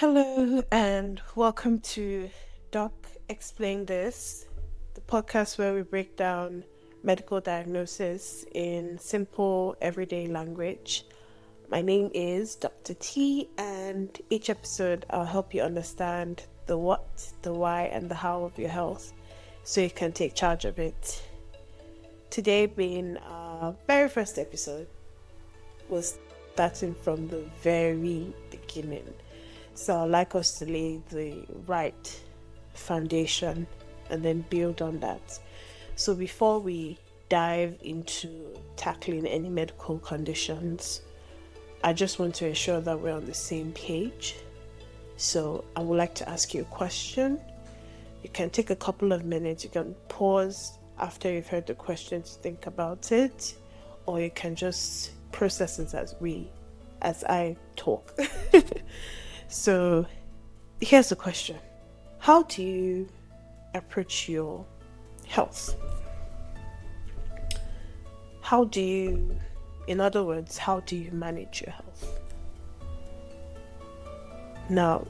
Hello, and welcome to Doc Explain This, the podcast where we break down medical diagnosis in simple, everyday language. My name is Dr. T, and each episode I'll help you understand the what, the why, and the how of your health so you can take charge of it. Today, being our very first episode, was starting from the very beginning. So I'd like us to lay the right foundation and then build on that. So before we dive into tackling any medical conditions, I just want to ensure that we're on the same page. So I would like to ask you a question. You can take a couple of minutes. You can pause after you've heard the question to think about it, or you can just process it as I talk. So here's the question. How do you approach your health? In other words, how do you manage your health? Now,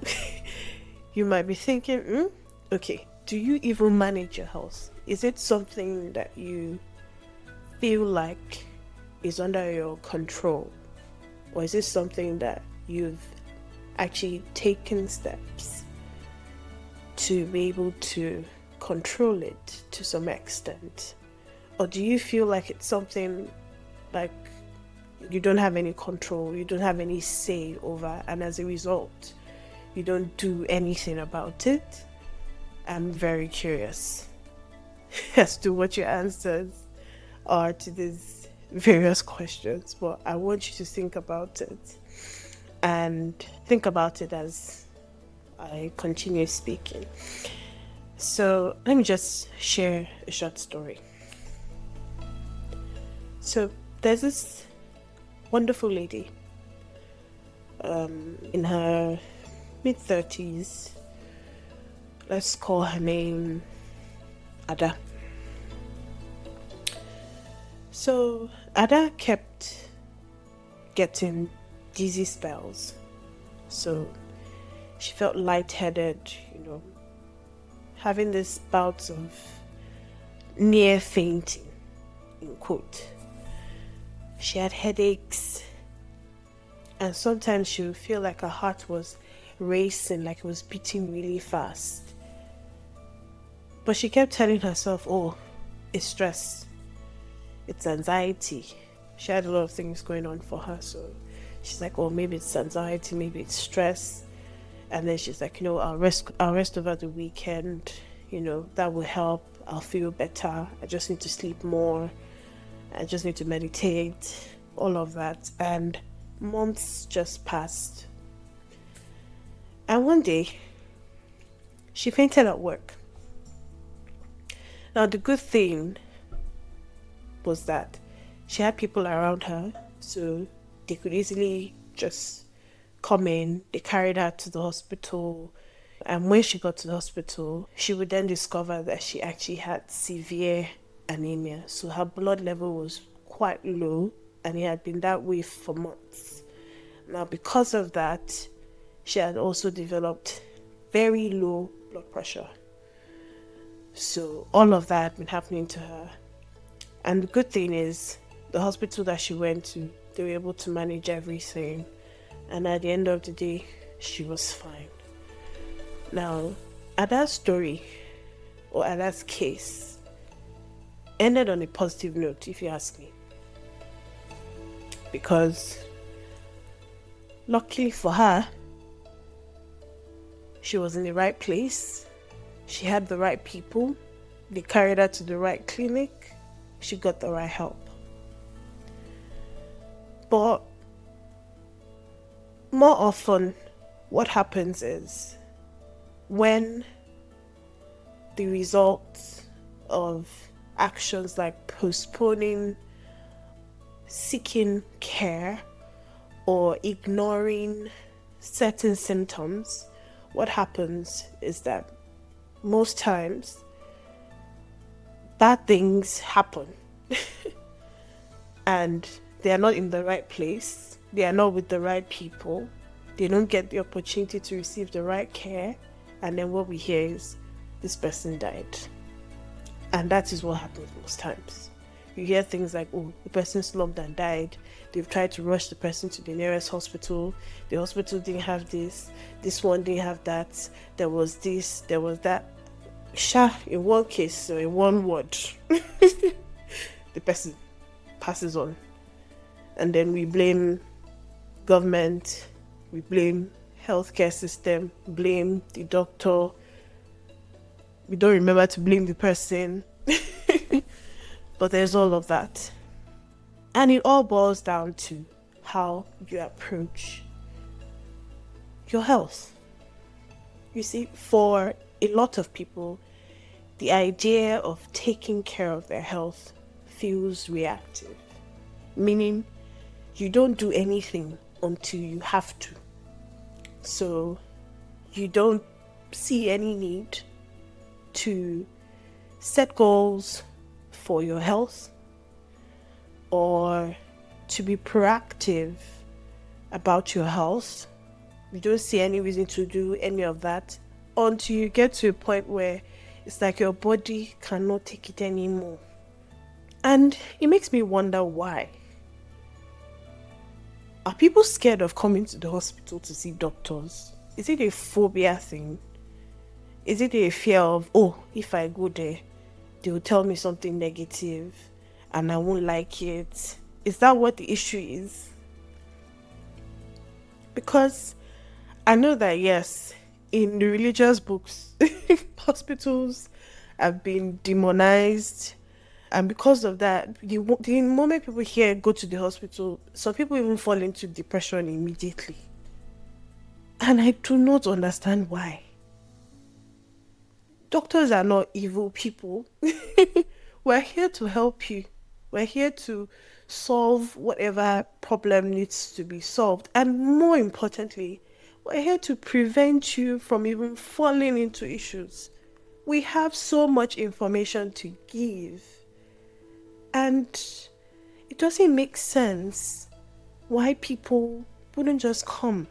you might be thinking, okay, do you even manage your health? Is it something that you feel like is under your control? Or is it something that you've actually taken steps to be able to control it to some extent? Or do you feel like it's something like you don't have any control, you don't have any say over, and as a result, you don't do anything about it? I'm very curious as to what your answers are to these various questions, but I want you to think about it. And think about it as I continue speaking. So let me just share a short story. So there's this wonderful lady in her mid-30s. Let's call her name Ada. So Ada kept getting dizzy spells. So she felt lightheaded, having this bouts of near fainting, in quote. She had headaches, and sometimes she would feel like her heart was racing, like it was beating really fast. But she kept telling herself, oh, it's stress, it's anxiety. She had a lot of things going on for her, so she's like, oh, maybe it's anxiety, maybe it's stress. And then she's like, I'll rest over the weekend, that will help. I'll feel better. I just need to sleep more. I just need to meditate, all of that. And months just passed. And one day, she fainted at work. Now, the good thing was that she had people around her, so they could easily just come in. They carried her to the hospital, and when she got to the hospital, she would then discover that she actually had severe anemia. So her blood level was quite low, and it had been that way for months. Now, because of that, she had also developed very low blood pressure. So all of that had been happening to her. And the good thing is, the hospital that she went to, they were able to manage everything. And at the end of the day, she was fine. Now, Ada's story, or Ada's case, ended on a positive note, if you ask me. Because, luckily for her, she was in the right place. She had the right people. They carried her to the right clinic. She got the right help. But more often, what happens is when the results of actions like postponing seeking care or ignoring certain symptoms, what happens is that most times bad things happen and they are not in the right place, they are not with the right people, They don't get the opportunity to receive the right care. And then what we hear is this person died. And that is what happens most times. You hear things like, oh, the person slumped and died. They've tried to rush the person to the nearest hospital. The hospital didn't have this one didn't have that. There was this, there was that. In one case, or in one word, the person passes on. And then we blame government, we blame healthcare system, blame the doctor. We don't remember to blame the person. But there's all of that. And it all boils down to how you approach your health. You see, for a lot of people, the idea of taking care of their health feels reactive, meaning you don't do anything until you have to. So you don't see any need to set goals for your health or to be proactive about your health. You don't see any reason to do any of that until you get to a point where it's like your body cannot take it anymore. And it makes me wonder why. Are people scared of coming to the hospital to see doctors? Is it a phobia thing? Is it a fear of, oh, if I go there, they will tell me something negative and I won't like it? Is that what the issue is? Because I know that, yes, in the religious books, hospitals have been demonized. And because of that, the moment people hear go to the hospital, some people even fall into depression immediately. And I do not understand why. Doctors are not evil people. We're here to help you. We're here to solve whatever problem needs to be solved. And more importantly, we're here to prevent you from even falling into issues. We have so much information to give. And it doesn't make sense why people wouldn't just come.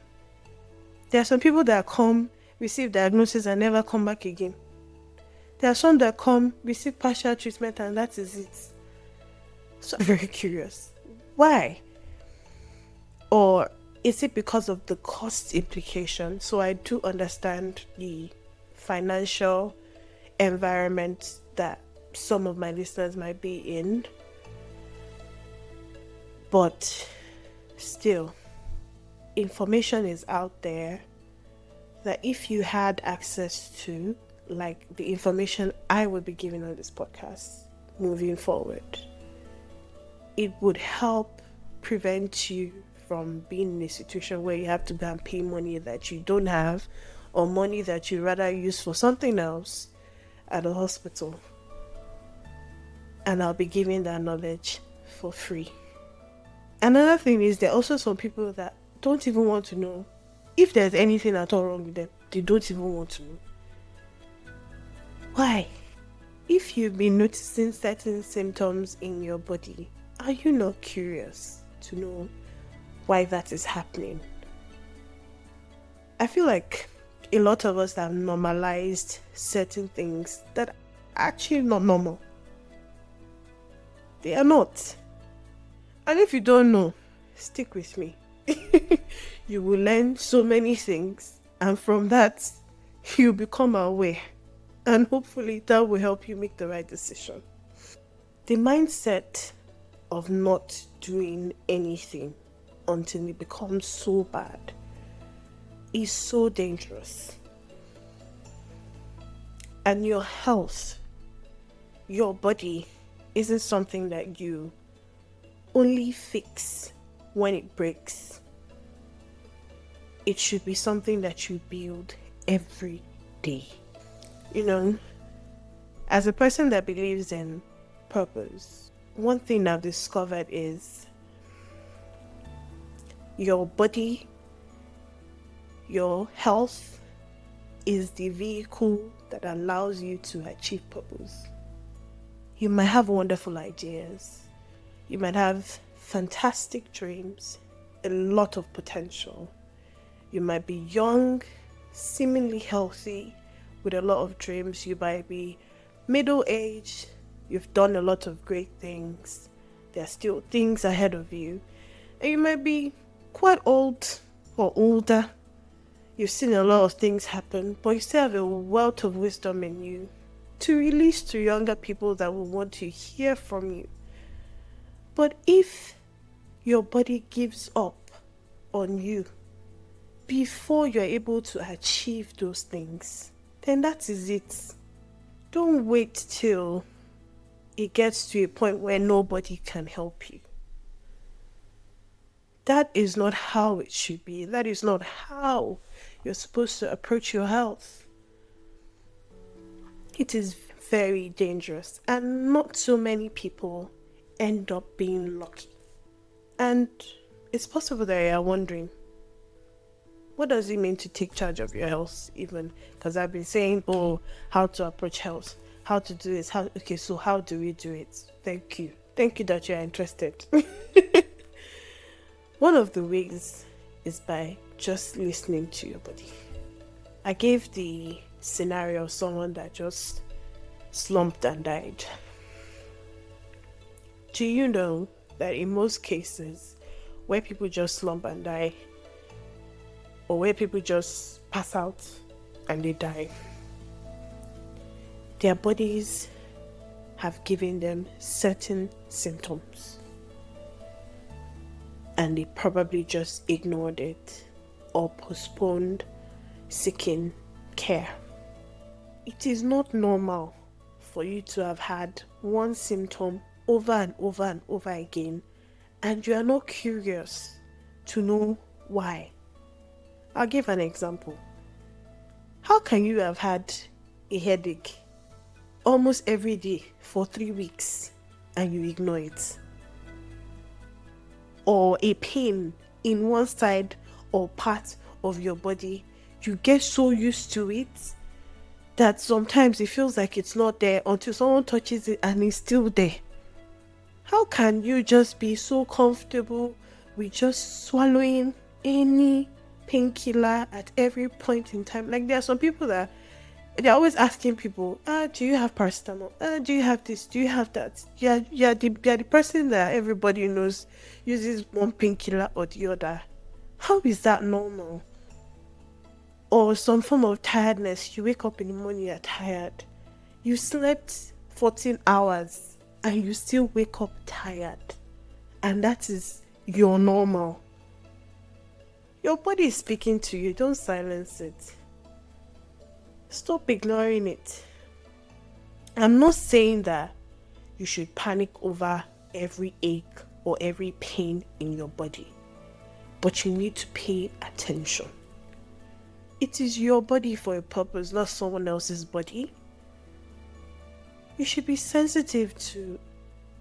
There are some people that come, receive diagnosis and never come back again. There are some that come, receive partial treatment and that is it. So I'm very curious. Why? Or is it because of the cost implication? So I do understand the financial environment that some of my listeners might be in. But still, information is out there that if you had access to, like the information I would be giving on this podcast moving forward, it would help prevent you from being in a situation where you have to go and pay money that you don't have or money that you rather use for something else at a hospital. And I'll be giving that knowledge for free. Another thing is there are also some people that don't even want to know if there's anything at all wrong with them. They don't even want to know. Why? If you've been noticing certain symptoms in your body, are you not curious to know why that is happening? I feel like a lot of us have normalized certain things that are actually not normal. They are not. And if you don't know, stick with me. You will learn so many things, and from that, you become aware. And hopefully that will help you make the right decision. The mindset of not doing anything until it becomes so bad is so dangerous. And your health, your body, isn't something that you only fix when it breaks. It should be something that you build every day. You know, as a person that believes in purpose, one thing I've discovered is your body, your health is the vehicle that allows you to achieve purpose. You might have wonderful ideas. You might have fantastic dreams, a lot of potential. You might be young, seemingly healthy, with a lot of dreams. You might be middle aged, you've done a lot of great things. There are still things ahead of you. And you might be quite old or older. You've seen a lot of things happen, but you still have a wealth of wisdom in you to release to younger people that will want to hear from you. But if your body gives up on you before you're able to achieve those things, then that is it. Don't wait till it gets to a point where nobody can help you. That is not how it should be. That is not how you're supposed to approach your health. It is very dangerous, and not so many people end up being lucky. And it's possible that you're wondering, what does it mean to take charge of your health even? Because I've been saying, how to approach health, how to do this, so how do we do it? Thank you that you're interested. One of the ways is by just listening to your body. I gave the scenario of someone that just slumped and died. Do you know that in most cases where people just slump and die, or where people just pass out and they die, their bodies have given them certain symptoms and they probably just ignored it or postponed seeking care. It is not normal for you to have had one symptom over and over and over again and you are not curious to know why. I'll give an example. How can you have had a headache almost every day for 3 weeks and you ignore it? Or a pain in one side or part of your body, you get so used to it that sometimes it feels like it's not there until someone touches it and it's still there. How can you just be so comfortable with just swallowing any painkiller at every point in time? Like, there are some people that they're always asking people, do you have paracetamol? Do you have this? Do you have that? You're the person that everybody knows uses one painkiller or the other. How is that normal? Or some form of tiredness. You wake up in the morning, you're tired. You slept 14 hours and you still wake up tired. And that is your normal. Your body is speaking to you. Don't silence it. Stop ignoring it. I'm not saying that you should panic over every ache or every pain in your body, but you need to pay attention. It is your body for a purpose, not someone else's body. You should be sensitive to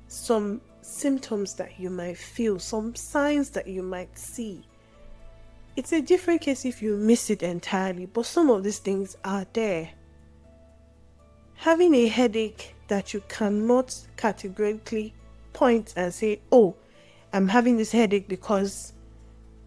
some symptoms that you might feel, some signs that you might see. It's a different case if you miss it entirely, but some of these things are there. Having a headache that you cannot categorically point and say, I'm having this headache because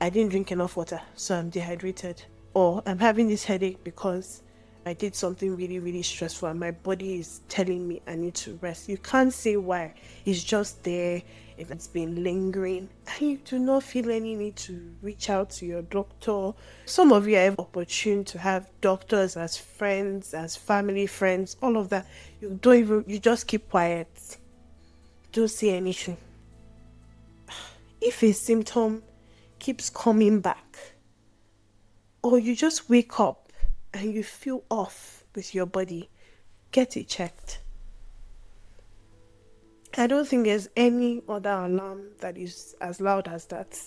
I didn't drink enough water, so I'm dehydrated. Or I'm having this headache because I did something really, really stressful and my body is telling me I need to rest. You can't say why. It's just there. If it's been lingering and you do not feel any need to reach out to your doctor. Some of you are opportune to have doctors as friends, as family friends, all of that. You just keep quiet. Don't say anything. If a symptom keeps coming back, or you just wake up and you feel off with your body, get it checked. I don't think there's any other alarm that is as loud as that.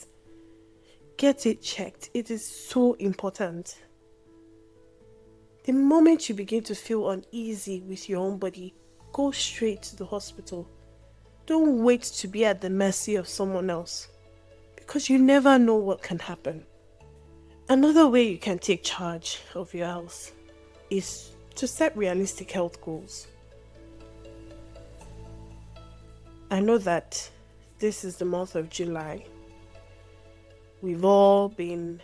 Get it checked. It is so important. The moment you begin to feel uneasy with your own body, go straight to the hospital. Don't wait to be at the mercy of someone else, because you never know what can happen. Another way you can take charge of your health is to set realistic health goals. I know that this is the month of July. We've all been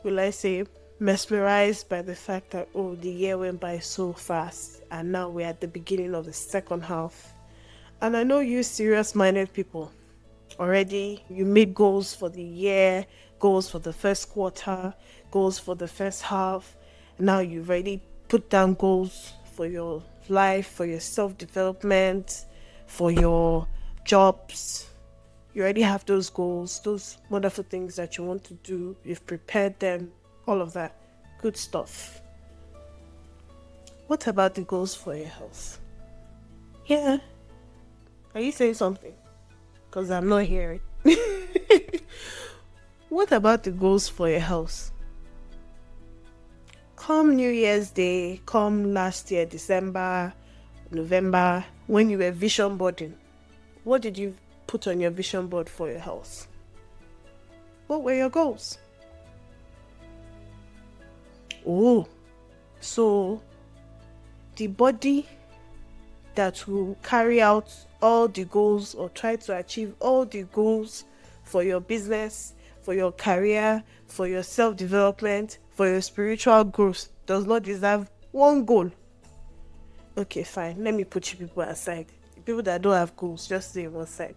will I say, mesmerized by the fact that, oh, the year went by so fast and now we're at the beginning of the second half. And I know you serious minded people already, you made goals for the year, goals for the first quarter, goals for the first half. Now you've already put down goals for your life, for your self development, for your jobs. You already have those goals, those wonderful things that you want to do. You've prepared them, all of that. Good stuff. What about the goals for your health? Yeah. Are you saying something? Because I'm not hearing. What about the goals for your health? Come New Year's Day, come last year, December, November, when you were vision boarding, what did you put on your vision board for your health? What were your goals? Oh, so the body that will carry out all the goals or try to achieve all the goals for your business, for your career, for your self-development, for your spiritual growth does not deserve one goal. Okay, fine. Let me put you people aside. The people that don't have goals, just stay on one side.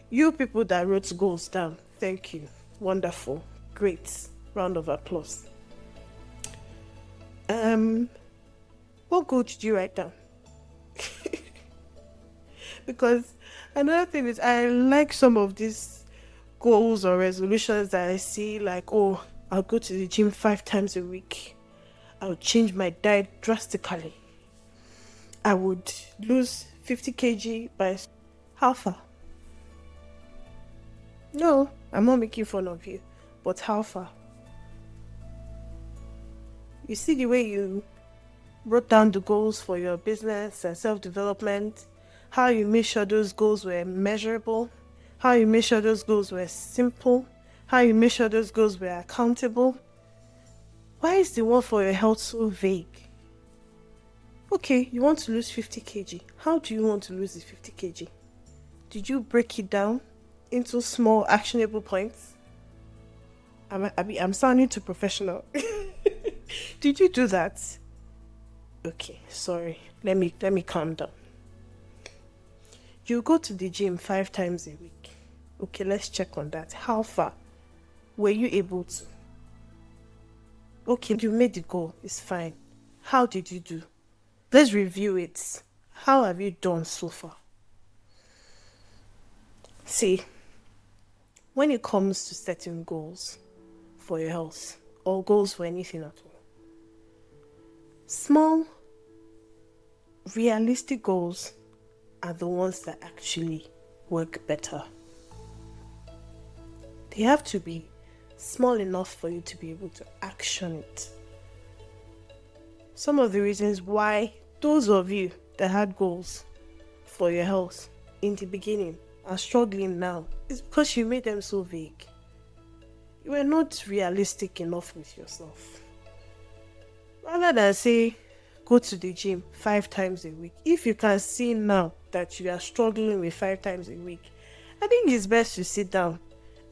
You people that wrote goals down, thank you. Wonderful. Great. Round of applause. What goal did you write down? Because another thing is, I like some of these goals or resolutions that I see, like, oh, I'll go to the gym 5 times a week. I'll change my diet drastically. I would lose 50 kg by how far? No, I'm not making fun of you, but how far? You see the way you wrote down the goals for your business and self-development, how you made sure those goals were measurable, how you made sure those goals were simple, how you made sure those goals were accountable. Why is the one for your health so vague? Okay, you want to lose 50 kg. How do you want to lose the 50 kg? Did you break it down into small actionable points? I'm sounding too professional. Did you do that? Okay, sorry. Let me calm down. You go to the gym 5 times a week. Okay, let's check on that. How far were you able to? Okay, you made the goal. It's fine. How did you do? Let's review it. How have you done so far? See, when it comes to setting goals for your health or goals for anything at all, small, realistic goals are the ones that actually work better. They have to be small enough for you to be able to action it. Some of the reasons why those of you that had goals for your health in the beginning are struggling now is because you made them so vague. You were not realistic enough with yourself. Rather than say, go to the gym 5 times a week, if you can see now that you are struggling with 5 times a week, I think it's best to sit down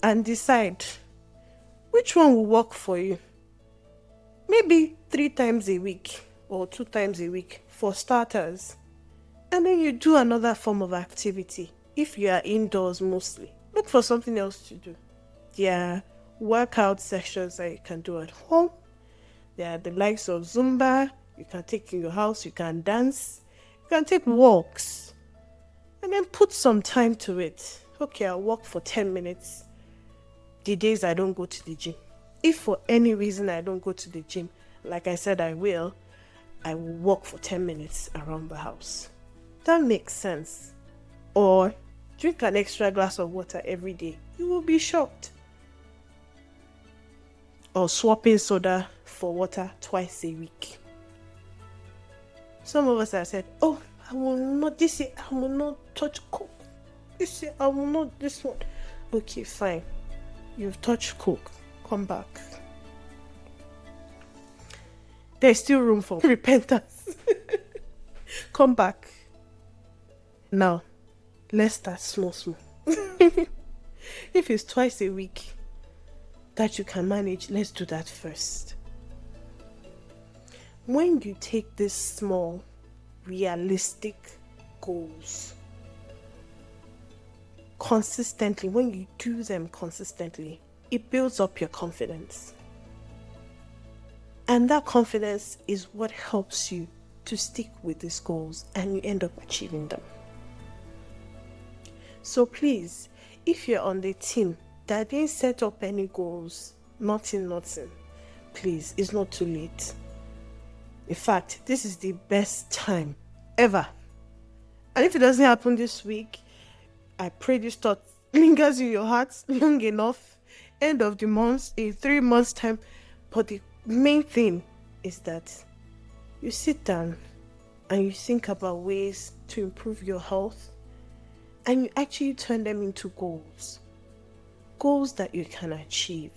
and decide which one will work for you. Maybe 3 times a week or 2 times a week for starters. And then you do another form of activity. If you are indoors mostly, look for something else to do. There are workout sessions that you can do at home. There are the likes of Zumba. You can take in your house. You can dance. You can take walks. And then put some time to it. Okay, I'll walk for 10 minutes the days I don't go to the gym. If for any reason I don't go to the gym, like I said I will walk for 10 minutes around the house. That makes sense. Or drink an extra glass of water every day. You will be shocked. Or swapping soda for water twice a week. Some of us have said, oh, I will not, this year I will not touch Coke. This year I will not, this one. Okay, fine. You've touched Coke. Come back. There's still room for repentance. Come back. Now, let's start small. If it's twice a week, that you can manage, let's do that first. When you take these small, realistic goals consistently, when you do them consistently, it builds up your confidence. And that confidence is what helps you to stick with these goals and you end up achieving them. So please, if you're on the team that didn't set up any goals, nothing, please, it's not too late. In fact, this is the best time ever. And if it doesn't happen this week, I pray this thought lingers in your heart long enough. End of the month, in 3 months' time. But the main thing is that you sit down and you think about ways to improve your health and you actually turn them into goals. Goals that you can achieve.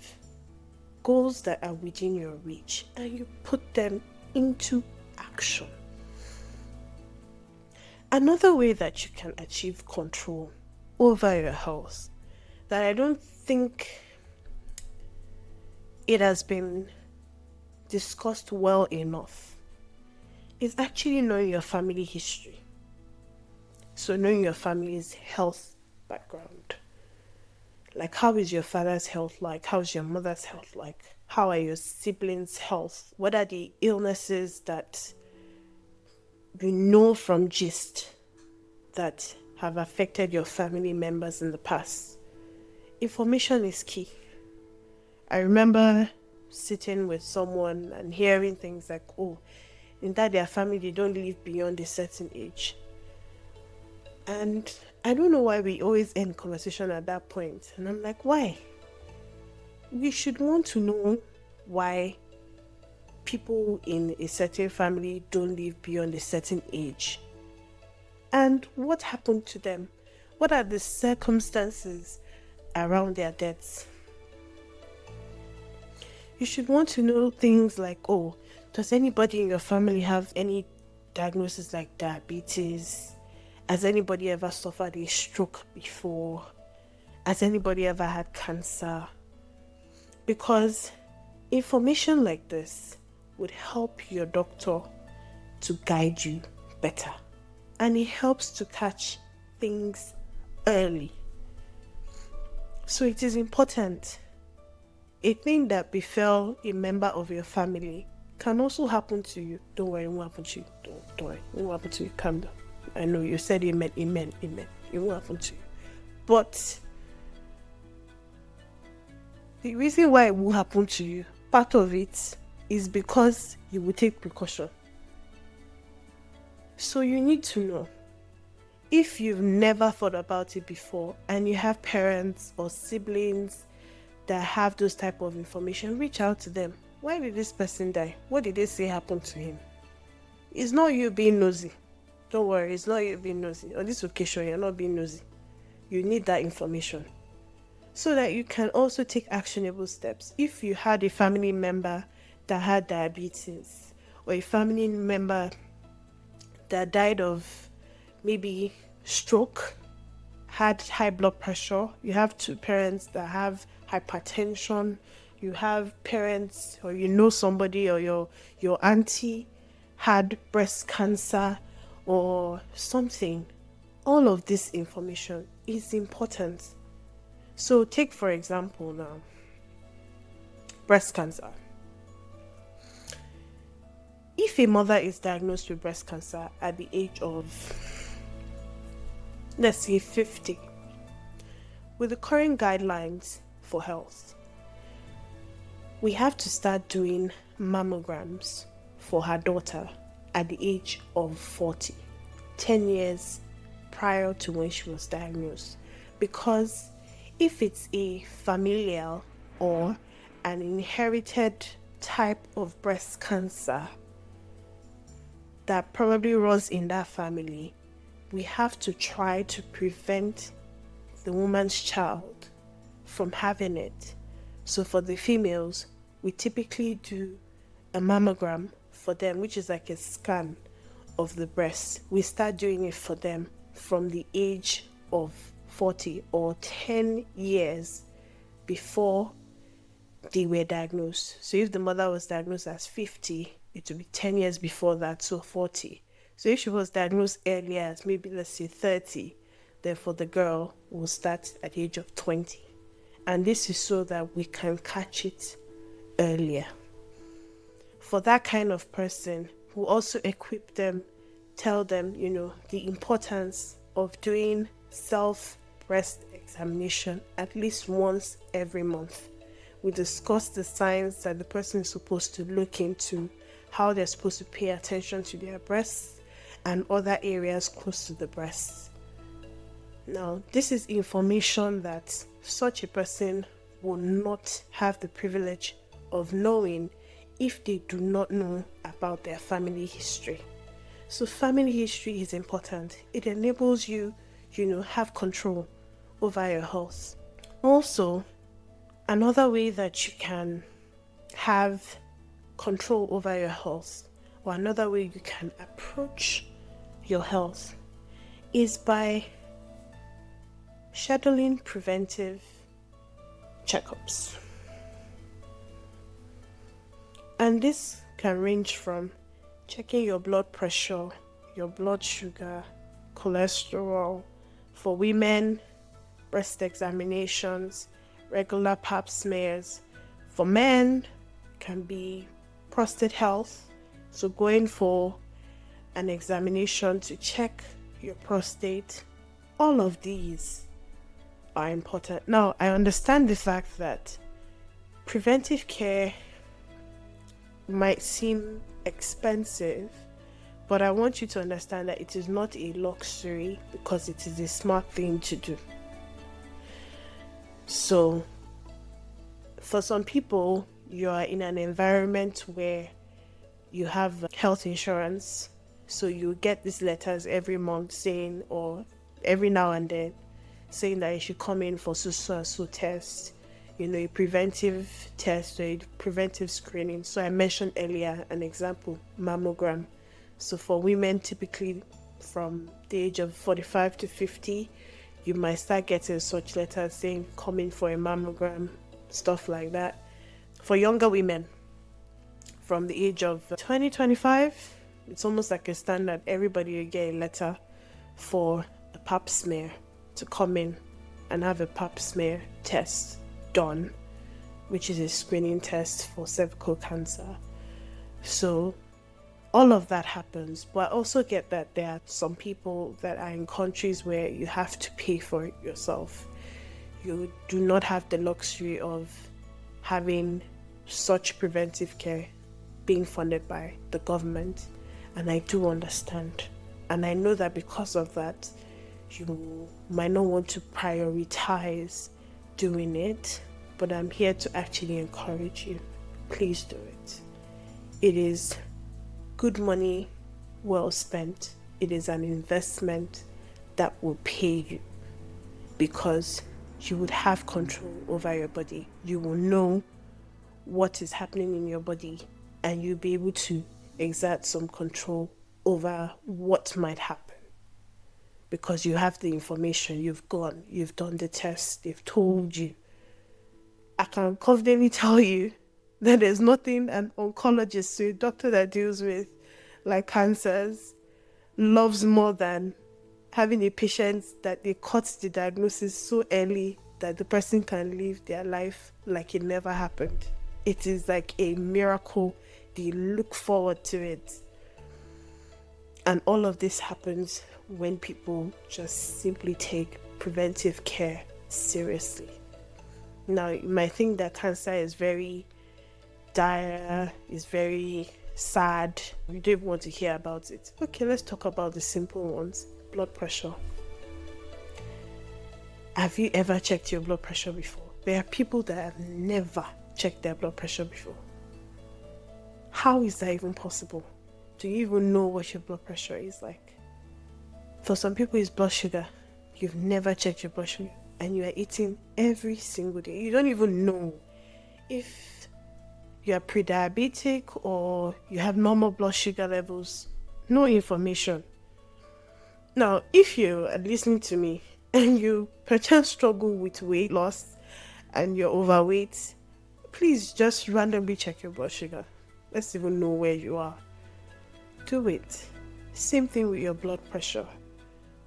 Goals that are within your reach. And you put them into action. Another way that you can achieve control over your health that I don't think it has been discussed well enough is actually knowing your family history. So knowing your family's health background. Like, how is your father's health like? How is your mother's health like? How are your siblings' health? What are the illnesses that you know from gist that have affected your family members in the past? Information is key. I remember sitting with someone and hearing things like, oh, in that their family, they don't live beyond a certain age. And I don't know why we always end conversation at that point. And I'm like, why? We should want to know why people in a certain family don't live beyond a certain age. And what happened to them? What are the circumstances around their deaths? You should want to know things like, oh, does anybody in your family have any diagnosis like diabetes? Has anybody ever suffered a stroke before? Has anybody ever had cancer? Because information like this would help your doctor to guide you better. And it helps to catch things early. So it is important. A thing that befell a member of your family can also happen to you. Don't worry, it won't happen to you. Don't worry, it won't happen to you. Calm down. I know you said amen. It won't happen to you. But the reason why it will happen to you, part of it is because you will take precaution. So you need to know. If you've never thought about it before and you have parents or siblings that have those type of information, reach out to them. Why did this person die? What did they say happened to him? It's not you being nosy. Don't worry, it's not you being nosy. On this occasion, you're not being nosy. You need that information so that you can also take actionable steps. If you had a family member that had diabetes or a family member that died of maybe stroke, had high blood pressure, you have two parents that have hypertension, you have parents or you know somebody or your auntie had breast cancer or something, all of this information is important. So take for example now, breast cancer. If a mother is diagnosed with breast cancer at the age of, let's say 50, with the current guidelines for health, we have to start doing mammograms for her daughter at the age of 40, 10 years prior to when she was diagnosed. Because if it's a familial or an inherited type of breast cancer that probably runs in that family, we have to try to prevent the woman's child from having it. So for the females, we typically do a mammogram for them, which is like a scan of the breast. We start doing it for them from the age of 40 or 10 years before they were diagnosed. So if the mother was diagnosed as 50, it would be 10 years before that, so 40. So if she was diagnosed earlier as maybe, let's say, 30, therefore the girl will start at the age of 20. And this is so that we can catch it earlier. For that kind of person, we'll also equip them, tell them, the importance of doing self-breast examination at least once every month. We discuss the signs that the person is supposed to look into, how they're supposed to pay attention to their breasts and other areas close to the breasts. Now, this is information that such a person will not have the privilege of knowing if they do not know about their family history. So family history is important. It enables you, have control over your health. Also, another way that you can have control over your health, or another way you can approach your health, is by scheduling preventive checkups. And this can range from checking your blood pressure, your blood sugar, cholesterol. For women, breast examinations, regular pap smears. For men, can be prostate health, so going for an examination to check your prostate. All of these are important. Now, I understand the fact that preventive care might seem expensive, but I want you to understand that it is not a luxury because it is a smart thing to do. So, for some people, you are in an environment where you have health insurance, so you get these letters every month saying, or every now and then, saying that you should come in for so test, a preventive test or a preventive screening. So I mentioned earlier an example, mammogram. So for women, typically from the age of 45 to 50, you might start getting such letters saying come in for a mammogram, stuff like that. For younger women, from the age of 20, 25, it's almost like a standard. Everybody will get a letter for a pap smear, to come in and have a pap smear test done, which is a screening test for cervical cancer. So all of that happens, but I also get that there are some people that are in countries where you have to pay for it yourself. You do not have the luxury of having such preventive care being funded by the government, and I do understand. And I know that because of that, you might not want to prioritize doing it, but I'm here to actually encourage you. Please do it. It is good money well spent. It is an investment that will pay you, because you would have control over your body. You will know what is happening in your body, and you'll be able to exert some control over what might happen, because you have the information. You've done the test, they've told you. I can confidently tell you that there's nothing an oncologist, so a doctor that deals with like cancers, loves more than having a patient that they caught the diagnosis so early that the person can live their life like it never happened. It is like a miracle. They look forward to it. And all of this happens when people just simply take preventive care seriously. Now, you might think that cancer is very dire, is very sad. You don't even want to hear about it. Okay, let's talk about the simple ones. Blood pressure. Have you ever checked your blood pressure before? There are people that have never checked their blood pressure before. How is that even possible? Do you even know what your blood pressure is like? For some people, it's blood sugar. You've never checked your blood sugar, and you are eating every single day. You don't even know if you are pre-diabetic or you have normal blood sugar levels. No information. Now, if you are listening to me and you perchance struggle with weight loss and you're overweight, please just randomly check your blood sugar. Let's even know where you are. Do it. Same thing with your blood pressure.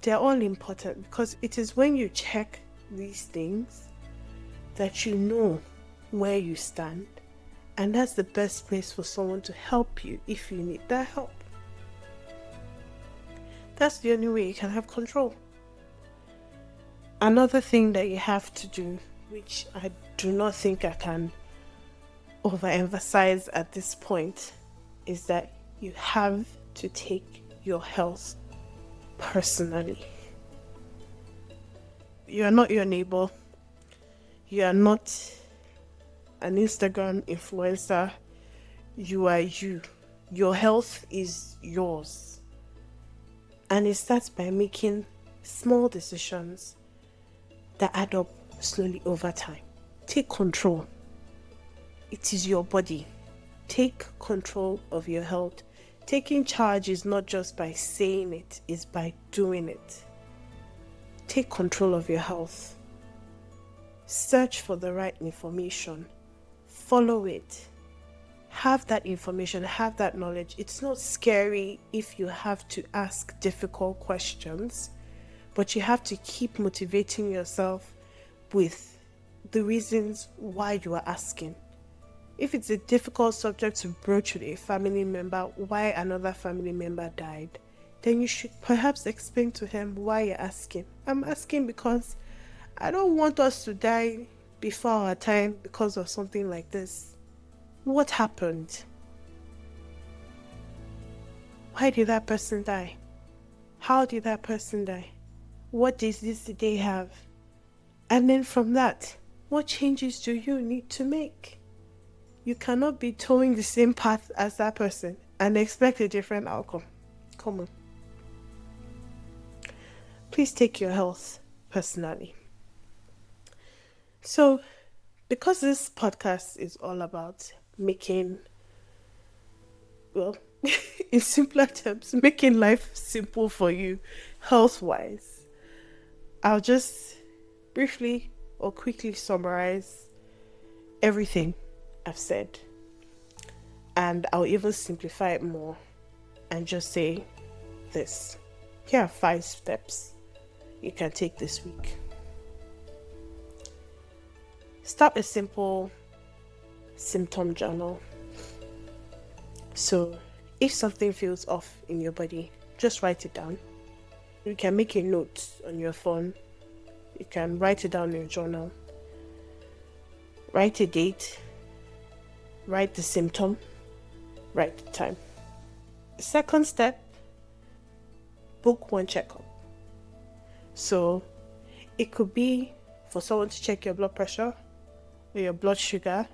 They're all important because it is when you check these things that you know where you stand, and that's the best place for someone to help you if you need that help. That's the only way you can have control. Another thing that you have to do, which I do not think I can overemphasize at this point, is that you have to take your health personally. You are not your neighbor. You are not an Instagram influencer. You are you. Your health is yours. And it starts by making small decisions that add up slowly over time. Take control. It is your body. Take control of your health. Taking charge is not just by saying it, it's by doing it. Take control of your health. Search for the right information. Follow it. Have that information, have that knowledge. It's not scary if you have to ask difficult questions, but you have to keep motivating yourself with the reasons why you are asking. If it's a difficult subject to broach with a family member, why another family member died, then you should perhaps explain to him why you're asking. I'm asking because I don't want us to die before our time because of something like this. What happened? Why did that person die? How did that person die? What disease did they have? And then from that, what changes do you need to make? You cannot be towing the same path as that person and expect a different outcome. Come on. Please take your health personally. So, because this podcast is all about making, well, in simpler terms, making life simple for you health-wise, I'll just briefly or quickly summarize everything I've said. And I'll even simplify it more and just say this. Here are 5 steps you can take this week. Start a simple symptom journal. So if something feels off in your body, just write it down. You can make a note on your phone. You can write it down in your journal. Write a date. Write the symptom. Write the time. Second step, book one checkup. So it could be for someone to check your blood pressure or your blood sugar,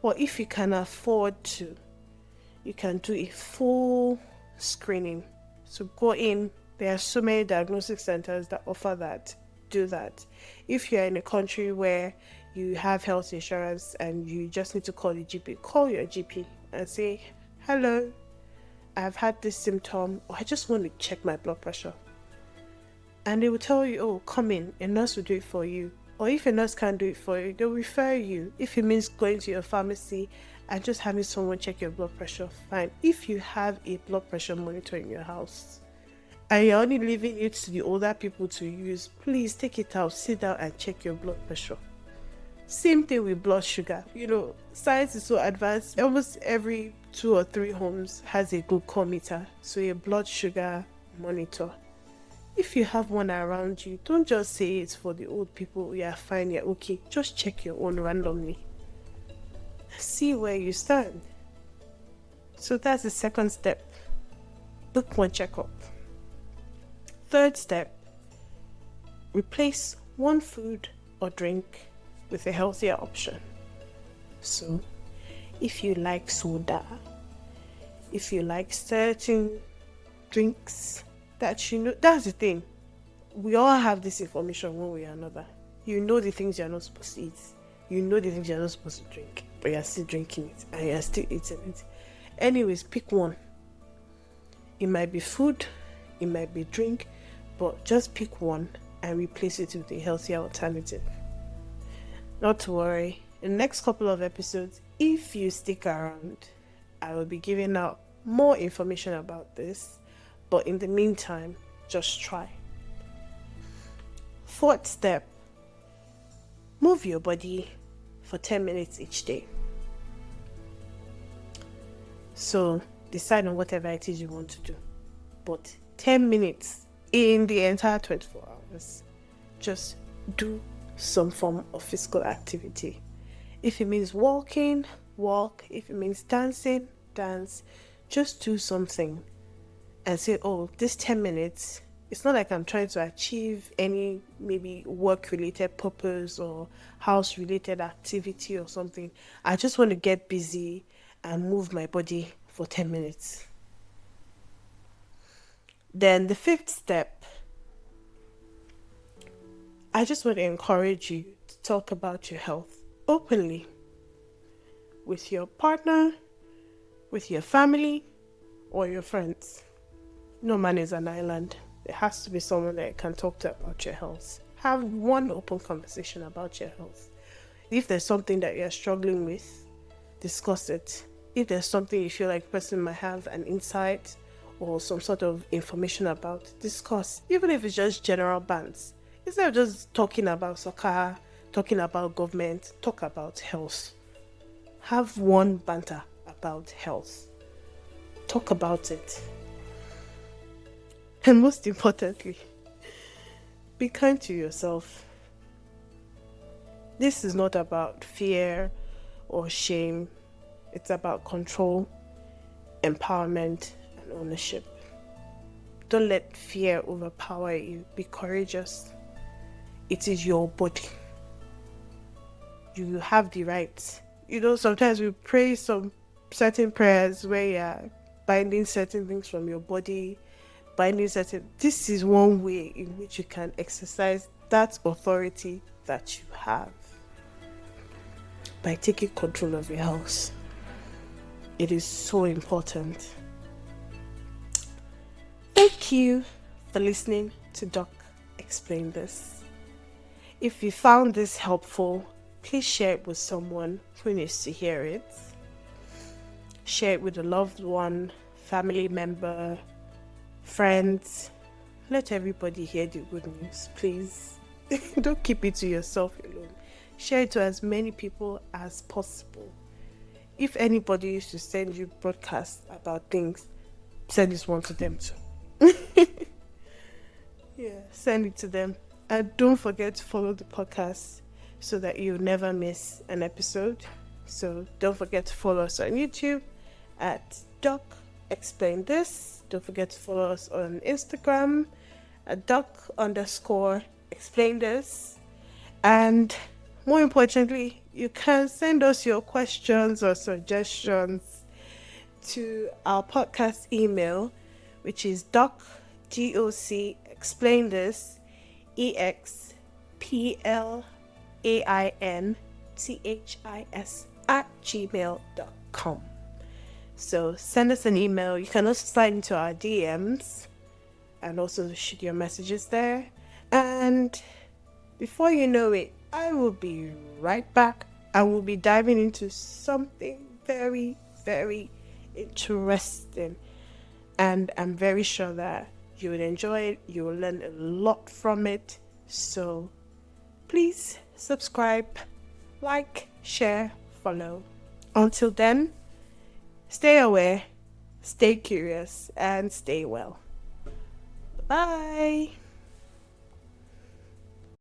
or if you can afford to, you can do a full screening. So go in. There are so many diagnostic centers that offer that. Do that. If you're in a country where you have health insurance and you just need to call the GP, call your GP and say, hello, I've had this symptom, or I just want to check my blood pressure. And they will tell you, oh, come in, a nurse will do it for you. Or if a nurse can't do it for you, they'll refer you. If it means going to your pharmacy and just having someone check your blood pressure, fine. If you have a blood pressure monitor in your house and you're only leaving it to the older people to use, please take it out, sit down and check your blood pressure. Same thing with blood sugar. You know, science is so advanced. Almost every 2 or 3 homes has a glucometer, so a blood sugar monitor. If you have one around you, don't just say it's for the old people. Yeah, fine, yeah, okay. Just check your own randomly. See where you stand. So that's the second step. Book one checkup. Third step, replace one food or drink with a healthier option. So if you like soda, if you like certain drinks that you know, that's the thing. We all have this information one way or another. You know the things you're not supposed to eat. You know the things you're not supposed to drink, but you're still drinking it and you're still eating it. Anyways, pick one. It might be food, it might be drink, but just pick one and replace it with a healthier alternative. Not to worry, In the next couple of episodes, if you stick around, I will be giving out more information about this. But in the meantime, just try. Fourth step, move your body for 10 minutes each day. So decide on whatever it is you want to do. But 10 minutes in the entire 24 hours, just do some form of physical activity. If it means walking, walk. If it means dancing, dance. Just do something and say, oh, this 10 minutes, it's not like I'm trying to achieve any maybe work-related purpose or house-related activity or something. I just want to get busy and move my body for 10 minutes. Then the fifth step, I just want to encourage you to talk about your health openly with your partner, with your family, or your friends. No man is an island. There has to be someone that you can talk to about your health. Have one open conversation about your health. If there's something that you're struggling with, discuss it. If there's something you feel like the person might have an insight or some sort of information about, discuss. Even if it's just general bans. Instead of just talking about soccer, talking about government, talk about health. Have one banter about health. Talk about it. And most importantly, be kind to yourself. This is not about fear or shame. It's about control, empowerment, and ownership. Don't let fear overpower you. Be courageous. It is your body. You have the right. Sometimes we pray some certain prayers where you're binding certain things from your body, this is one way in which you can exercise that authority that you have by taking control of your house. It is so important. Thank you for listening to Doc Explain This. If you found this helpful, please share it with someone who needs to hear it. Share it with a loved one, family member, friends. Let everybody hear the good news, please. Don't keep it to yourself alone. Share it to as many people as possible. If anybody used to send you broadcasts about things, send this one to them too. Send it to them. And don't forget to follow the podcast so that you'll never miss an episode. So don't forget to follow us on YouTube at Doc Explain This. Don't forget to follow us on Instagram at Doc_Explain This. And more importantly, you can send us your questions or suggestions to our podcast email, which is DocExplainThis explainthis@gmail.com. So send us an email. You can also slide into our DMs and also shoot your messages there. And before you know it, I will be right back. I will be diving into something very, very interesting. And I'm very sure that you will enjoy it. You will learn a lot from it. So please subscribe, like, share, follow. Until then, stay aware, stay curious, and stay well. Bye.